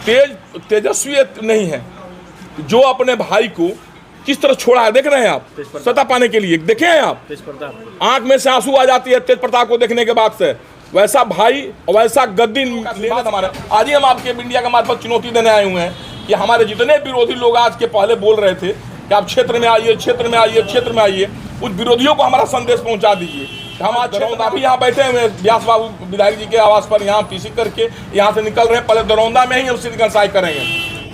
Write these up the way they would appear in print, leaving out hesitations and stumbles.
तेजस्वी नहीं है जो अपने भाई को किस तरह छोड़ा है। देख रहे हैं आप, सत्ता पाने के लिए देखे हैं आप, आंख में से आंसू आ जाती है तेज प्रताप को देखने के बाद से। वैसा भाई और वैसा गद्दी हमारे आज ही हम आपके इंडिया के मार्फत चुनौती देने आए हुए हैं कि हमारे जितने विरोधी लोग आज के पहले बोल रहे थे कि आप क्षेत्र में आइए, क्षेत्र में आइए, क्षेत्र में आइए, उस विरोधियों को हमारा संदेश पहुंचा दीजिए। हम आज दरौंदा भी यहाँ बैठे हुए हैं, व्यास बाबू विधायक जी के आवास पर, यहाँ पीसी करके यहाँ से निकल रहे हैं। पहले दरौंदा में ही हम सिद्धगंसाई करेंगे,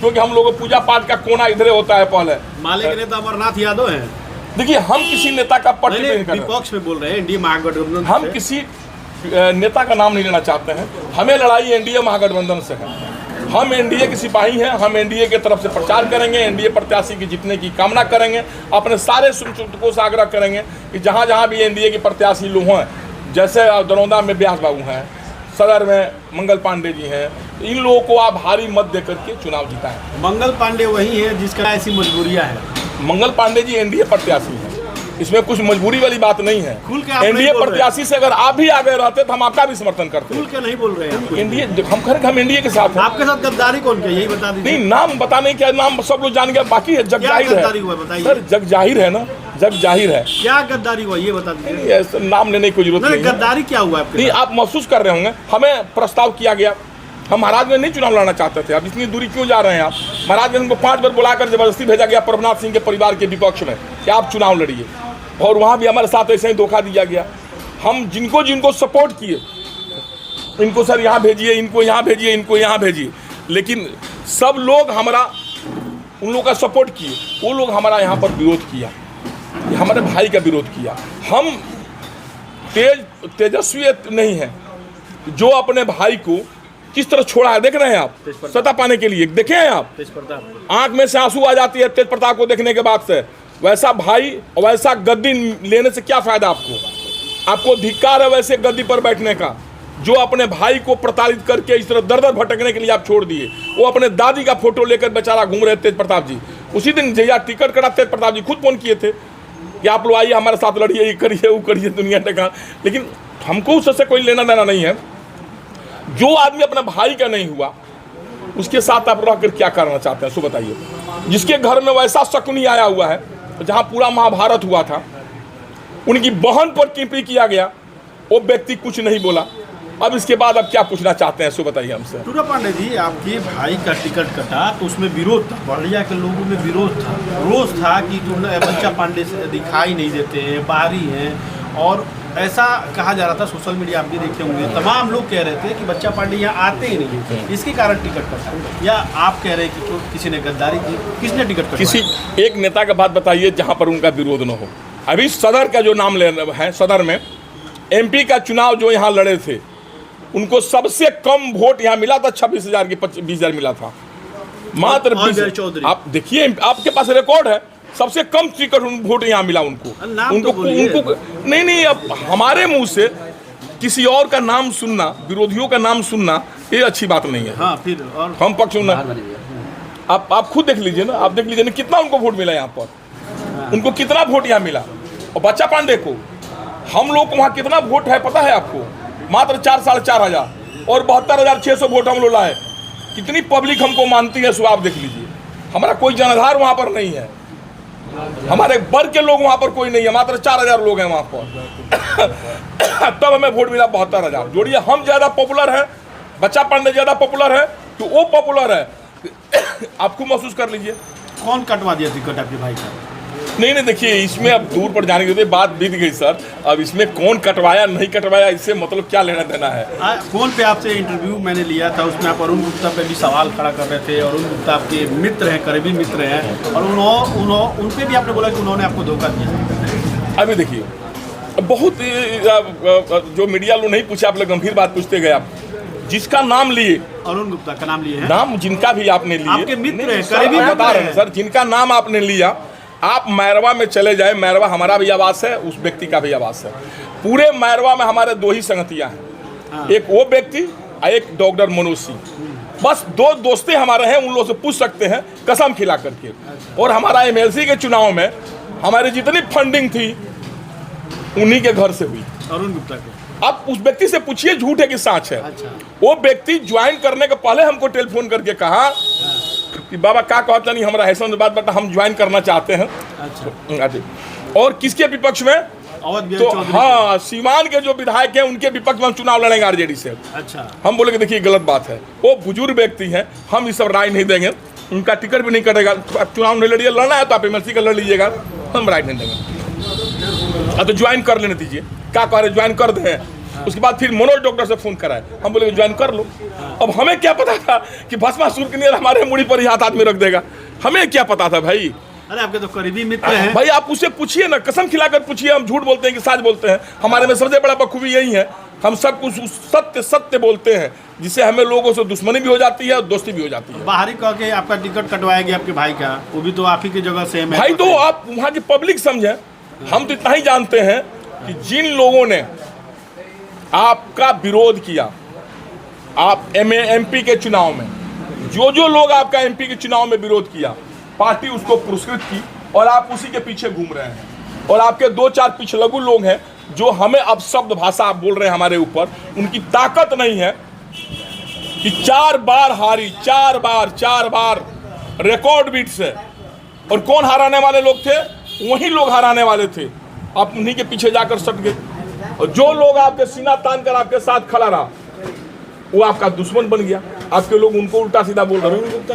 क्योंकि हम लोगों पूजा पाठ का कोना इधर होता है। पहले माले के नेता अमरनाथ यादव हैं। देखिए, हम किसी नेता का पक्ष नहीं कर रहे, विपक्ष में बोल रहे हैं, एनडीए महागठबंधन। हम किसी नेता का नाम नहीं लेना चाहते हैं। हमें लड़ाई एनडीए महागठबंधन से है। हम एनडीए के सिपाही हैं। हम एनडीए की तरफ से प्रचार करेंगे, एनडीए प्रत्याशी की जीतने की कामना करेंगे। अपने सारे समर्थकों से आग्रह करेंगे कि जहाँ जहाँ भी एनडीए के प्रत्याशी लोग हैं, जैसे दरौंदा में व्यास बाबू हैं, सदर में मंगल पांडे जी हैं, इन लोगों को आप भारी मत दे करके चुनाव जिताएं। मंगल पांडे वही है जिसका ऐसी मजबूरियां हैं। मंगल पांडे जी एनडीए प्रत्याशी हैं, इसमें कुछ मजबूरी वाली बात नहीं है। एनडीए प्रत्याशी से अगर आप भी आगे रहते तो हम आपका भी समर्थन करते। खुल के नहीं बोल रहे हैं एनडीए, हम एनडीए के साथ हैं। आपके साथ गद्दारी कौन किया, यही बता दीजिए। नहीं, नाम बताने के नाम सब लोग जान गया, बाकी है जग जाहिर है सर, जग जाहिर है ना, जग जाहिर है। क्या गद्दारी हुआ ये बता दीजिए। नाम लेने की जरूरत नहीं। गद्दारी क्या हुआ आपके? नहीं, आप महसूस कर रहे होंगे। हमें प्रस्ताव किया गया, हम महाराजगंज नहीं चुनाव लड़ना चाहते थे। अब इतनी दूरी क्यों जा रहे हैं आप? महाराजगंज को 5 बार बुलाकर जबरदस्ती भेजा गया प्रभुनाथ सिंह के परिवार के विपक्ष में कि आप चुनाव लड़िए, और वहाँ भी हमारे साथ ऐसे ही धोखा दिया गया। हम जिनको जिनको सपोर्ट किए, इनको सर यहाँ भेजिए, इनको यहाँ भेजिए, इनको यहाँ भेजिए, लेकिन सब लोग हमारा उन लोगों का सपोर्ट किए। वो लोग हमारा यहाँ पर विरोध किया, हमारे भाई का विरोध किया। हम तेजस्वी नहीं है जो अपने भाई को किस तरह छोड़ा है। देख रहे हैं आप, सत्ता पाने के लिए देखे हैं आप, आंख में से आंसू आ जाती है तेज प्रताप को देखने के बाद से। वैसा भाई और वैसा गद्दी लेने से क्या फायदा आपको धिक्कार है वैसे गद्दी पर बैठने का, जो अपने भाई को प्रताड़ित करके इस तरह दर दर भटकने के लिए आप छोड़ दिए। वो अपने दादी का फोटो लेकर बेचारा घूम रहे तेज प्रताप जी। उसी दिन जया टिकट कटा तेज प्रताप जी खुद फोन किए थे कि आप लोग आइए हमारे साथ लड़िए, ये करिए, वो करिए, दुनिया टेका। लेकिन हमको उससे कोई लेना देना नहीं है। जो आदमी अपने भाई का नहीं हुआ उसके साथ आप रहकर क्या करना चाहते हैं, सो बताइए। जिसके घर में वैसा शकुनी आया हुआ है जहाँ पूरा महाभारत हुआ था, उनकी बहन पर टिप्पणी किया गया, वो व्यक्ति कुछ नहीं बोला। अब इसके बाद अब क्या पूछना चाहते हैं, सो बताइए हमसे। टूरा पांडे जी, आपके भाई का टिकट कटा तो उसमें विरोध था, बड़िया के लोगों में विरोध था, रोष था कि बच्चा पांडे से दिखाई नहीं देते हैं, बाहरी हैं, और ऐसा कहा जा रहा था। सोशल मीडिया आप भी देखते होंगे, तमाम लोग कह रहे थे कि बच्चा पांडे यहाँ आते ही नहीं, इसके कारण टिकट कटा। या आप कह रहे हैं कि किसी ने गद्दारी की? किसने टिकट कटा? किसी एक नेता का बात बताइए जहाँ पर उनका विरोध न हो। अभी सदर का जो नाम ले है, सदर में MP का चुनाव जो यहाँ लड़े थे, उनको सबसे कम वोट यहाँ मिला था। 26,000 की 20,000 मिला था, मात्र 20। आप देखिए, आपके पास रिकॉर्ड है, सबसे कम टिकट वोट यहाँ मिला उनको। नहीं, अब हमारे मुंह से किसी और का नाम सुनना, विरोधियों का नाम सुनना, ये अच्छी बात नहीं है। हाँ, फिर और हम पक्ष सुनना, आप खुद देख लीजिए ना, आप देख लीजिए ना कितना उनको वोट मिला यहाँ पर। उनको कितना वोट यहाँ मिला, और बच्चा पांडे को, हम लोग को वहाँ कितना वोट है पता है आपको? मात्र 4,500 और 72,600 वोट हम लोग लाए। कितनी पब्लिक हमको मानती है, सो आप देख लीजिए। हमारा कोई जनाधार वहाँ पर नहीं है, हमारे वर्ग के लोग वहाँ पर कोई नहीं है, मात्र 4,000 लोग हैं वहाँ पर। तब हमें वोट मिला 72,000। जोड़िए, हम ज़्यादा पॉपुलर हैं, बच्चा पांडे ज़्यादा पॉपुलर है, तो वो पॉपुलर है। आपको महसूस कर लीजिए। कौन कटवा दिया टिकट आपके भाई का? नहीं, देखिए, इसमें अब दूर पर जाने के लिए बात बीत गई सर। अब इसमें कौन कटवाया नहीं कटवाया, इससे मतलब क्या लेना देना है। फोन पे आपसे इंटरव्यू मैंने लिया था, उसमें आप अरुण गुप्ता पे भी सवाल खड़ा कर रहे थे। अरुण गुप्ता आपके मित्र हैं, करीबी मित्र हैं, और उन पे भी आपने बोला कि उन्होंने आपको धोखा दिया। अभी देखिए, बहुत जो मीडिया लोग नहीं पूछे, आप लोग गंभीर बात पूछते गए। आप जिसका नाम लिए, अरुण गुप्ता का नाम लिए हैं, नाम जिनका भी आपने लिए, आपके मित्र हैं, करीबी बता रहे हैं सर, जिनका नाम आपने लिया, आप मैरवा में चले जाए, मैरवा हमारा भी आवास है, उस व्यक्ति का भी आवास है। पूरे मैरवा में हमारे 2 ही संगतियां हैं, एक वो व्यक्ति और एक डॉक्टर मनोज सिंह। बस 2 दोस्तें हमारे हैं, उन लोगों से पूछ सकते हैं कसम खिला करके। और हमारा MLC के चुनाव में हमारी जितनी फंडिंग थी उन्हीं के घर से हुई, अरुण गुप्ता के। आप उस व्यक्ति से पूछिए झूठ है कि सच है। अच्छा। वो व्यक्ति ज्वाइन करने के पहले हमको टेलीफोन करके कहा कि बाबा क्या कहता नहीं हमारा ऐसा बात बता, हम ज्वाइन करना चाहते हैं। अच्छा। और किसके विपक्ष में? अवध बिहारी तो चौधरी। हाँ, सीवान के जो विधायक हैं उनके विपक्ष में हम चुनाव लड़ेंगे आरजेडी से। अच्छा। हम बोले कि देखिए गलत बात है, वो बुजुर्ग व्यक्ति हैं, हम इस सब राय नहीं देंगे, उनका टिकट भी नहीं कटेगा, चुनाव नहीं लड़िए, लड़ना है तो आप एमएलसी का लड़ लीजिएगा, हम राय नहीं देंगे। तो ज्वाइन कर लेने दीजिए। क्या कह रहे ज्वाइन कर दें? उसके बाद फिर मनोज डॉक्टर से फोन कराए, हम बोले ज्वाइन कर लो। अब हमें क्या पता था कि भस्मासुर के लिए हमारे मुड़ी पर ही हाथ आदमी रख देगा, हमें क्या पता था भाई। अरे आपके तो करीबी मित्र हैं भाई, आप उससे पूछिए ना, कसम खिलाकर पूछिए, हम झूठ बोलते हैं कि सच बोलते हैं? हमारे में सबसे बड़ा बखूबी यही है, हम सब कुछ सत्य सत्य बोलते हैं, जिससे हमें लोगों से दुश्मनी भी हो जाती है और दोस्ती भी हो जाती है। बाहरी कह के आपका टिकट कटवाया गया आपके भाई का, वो भी तो आप ही की जगह से है। भाई तो आप वहाँ की पब्लिक समझे, हम तो इतना ही जानते हैं कि जिन लोगों ने आपका विरोध किया, आप एमपी के चुनाव में जो लोग आपका एमपी के चुनाव में विरोध किया, पार्टी उसको पुरस्कृत की और आप उसी के पीछे घूम रहे हैं। और आपके 2-4 पिछलगू लोग हैं जो हमें अपशब्द भाषा आप बोल रहे हैं हमारे ऊपर, उनकी ताकत नहीं है कि 4 बार हारी, 4 बार रिकॉर्ड बीट से। और कौन हराने वाले लोग थे? वही लोग हराने वाले थे, आप उन्हीं के पीछे जाकर सट गए। और जो लोग आपके सीना तान कर आपके साथ खड़ा रहा, वो आपका दुश्मन बन गया। आपके लोग उनको उल्टा सीधा बोल रहे हैं। गुप्ता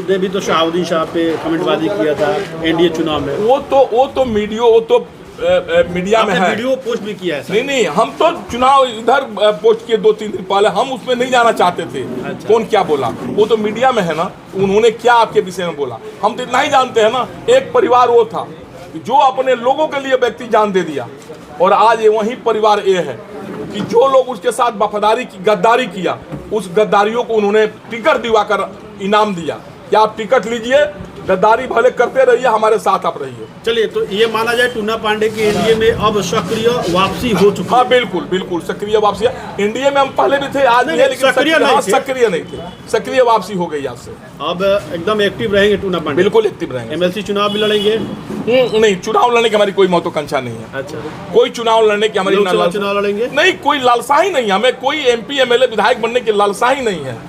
ने भी तो शहाबुद्दीन शाह पे कमेंटबाजी किया था एनडीए चुनाव में। वो तो मीडिया में है, वीडियो पोस्ट भी किया है। नहीं, हम तो चुनाव इधर पोस्ट किए 2-3 दिन पहले, हम उसमें नहीं जाना चाहते थे। अच्छा। कौन क्या बोला, वो तो मीडिया में है ना, उन्होंने क्या आपके विषय में बोला, हम तो इतना ही जानते हैं ना। एक परिवार वो था जो अपने लोगों के लिए व्यक्ति जान दे दिया, और आज ये वही परिवार ये है कि जो लोग उसके साथ वफादारी की गद्दारी किया, उस गद्दारियों को उन्होंने टिकट दिवाकर इनाम दिया कि आप टिकट लीजिए, गद्दारी भले करते रहिए, हमारे साथ आप रहिए। चलिए, तो ये माना जाए टूना पांडे की एनडीए में अब सक्रिय वापसी हो चुकी है। हाँ बिल्कुल सक्रिय वापसी है। एनडीए में हम पहले भी थे, आज भी है, लेकिन सक्रिय नहीं थे, सक्रिय वापसी हो गई आपसे। अब एकदम एक्टिव रहेंगे टूना पांडे? बिल्कुल एक्टिव रहेंगे। एमएलसी चुनाव भी लड़ेंगे? नहीं, चुनाव लड़ने की हमारी कोई महत्वाकांक्षा नहीं है। अच्छा। कोई चुनाव लड़ने की हमारी चुनाव लड़ेंगे नहीं, कोई लालसा ही नहीं, हमें कोई एमपी एमएलए विधायक बनने की लालसा ही नहीं है।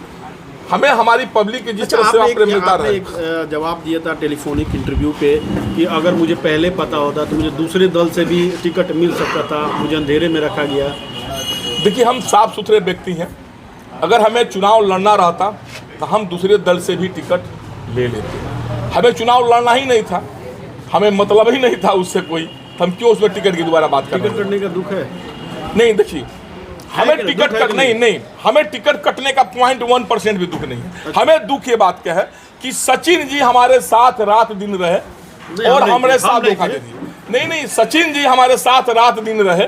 हमें हमारी पब्लिक की जिस तरह से आपने मिलता रहा। एक जवाब दिया था टेलीफोनिक इंटरव्यू पे कि अगर मुझे पहले पता होता तो मुझे दूसरे दल से भी टिकट मिल सकता था, मुझे अंधेरे में रखा गया। देखिए, हम साफ सुथरे व्यक्ति हैं, अगर हमें चुनाव लड़ना रहता तो हम दूसरे दल से भी टिकट ले लेते। हमें चुनाव लड़ना ही नहीं था, हमें मतलब ही नहीं था उससे कोई, हम क्यों उसमें टिकट की दोबारा बात कर रहे हैं? टिकट कटने का दुख है? नहीं, देखिए, हमें टिकट कट नहीं, हमें टिकट कटने का 0.1% भी दुख नहीं है। हमें दुख ये बात क्या है कि सचिन जी हमारे साथ रात दिन रहे और हमारे साथ धोखा दे दिए। नहीं, सचिन जी हमारे साथ रात दिन रहे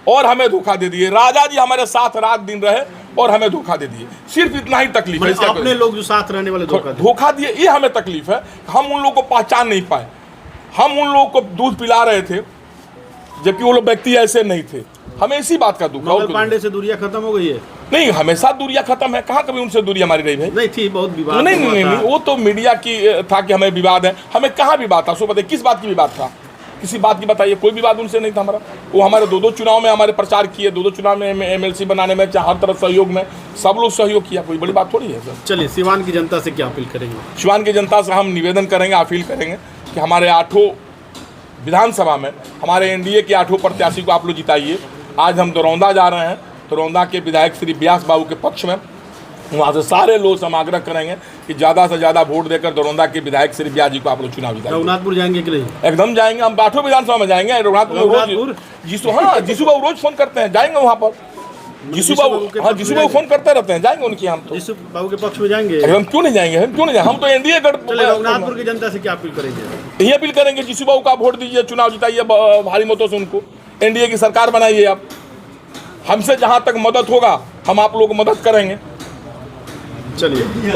और हमें धोखा दे दिए। राजा जी हमारे साथ रात दिन रहे और हमें धोखा दे दिए। सिर्फ इतना ही तकलीफ है। अपने लोग जो साथ रहने वाले धोखा दिए, ये हमें तकलीफ है। हम उन लोगों को पहचान नहीं पाए। हम उन लोगों को दूध पिला रहे थे जबकि वो लोग व्यक्ति ऐसे नहीं थे। हमें इसी बात का दुख है। मंगल पांडे से दूरियां खत्म हो गई है? नहीं, हमेशा दूरियां खत्म है, कहाँ कभी उनसे दूरी हमारी रही भाई? नहीं थी, बहुत विवाद। नहीं, वो तो मीडिया की था कि हमें विवाद है। हमें कहाँ विवाद था? सो बताइए, किस बात की विवाद था? किसी बात की बताइए। कोई विवाद उनसे नहीं था हमारा। वो हमारे 2-2 चुनाव में हमारे प्रचार किए, 2-2 चुनाव में एमएलसी बनाने में, चाहे हर तरफ सहयोग में सब लोग सहयोग किया। कोई बड़ी बात थोड़ी है सर। चलिए, सिवान की जनता से क्या अपील करेंगे? सिवान की जनता से हम निवेदन करेंगे, अपील करेंगे कि हमारे 8 विधानसभा में हमारे एनडीए के 8 प्रत्याशी को आप लोग जिताइए। आज हम दरौंदा जा रहे हैं, दरौंदा के विधायक श्री व्यास बाबू के पक्ष में। वहाँ से सारे लोग हम आग्रह करेंगे कि ज़्यादा से ज़्यादा वोट देकर दरौंदा के विधायक श्री व्यास जी को आप लोग चुनाव जिताइए। रघुनाथपुर जाएंगे कि नहीं? एकदम जाएंगे, हम 8 विधानसभा में जाएंगे। रघुनाथपुर जीसू बाबू रोज फोन करते हैं, जाएंगे वहाँ पर। जीसू बाबू फोन करते रहते हैं, जाएंगे उनकी। हम तो जीसू बाबू के पक्ष में जाएंगे। एकदम क्यों नहीं जाएंगे, हम तो एनडीए रघुनाथपुर की जनता से क्या अपील करेंगे? यही अपील करेंगे, जीसू बाबू का वोट दीजिए, चुनाव जिताइए भारी मतों से उनको। एनडीए की सरकार बनाइए आप। हमसे जहाँ तक मदद होगा हम आप लोगों को मदद करेंगे। चलिए, बहुत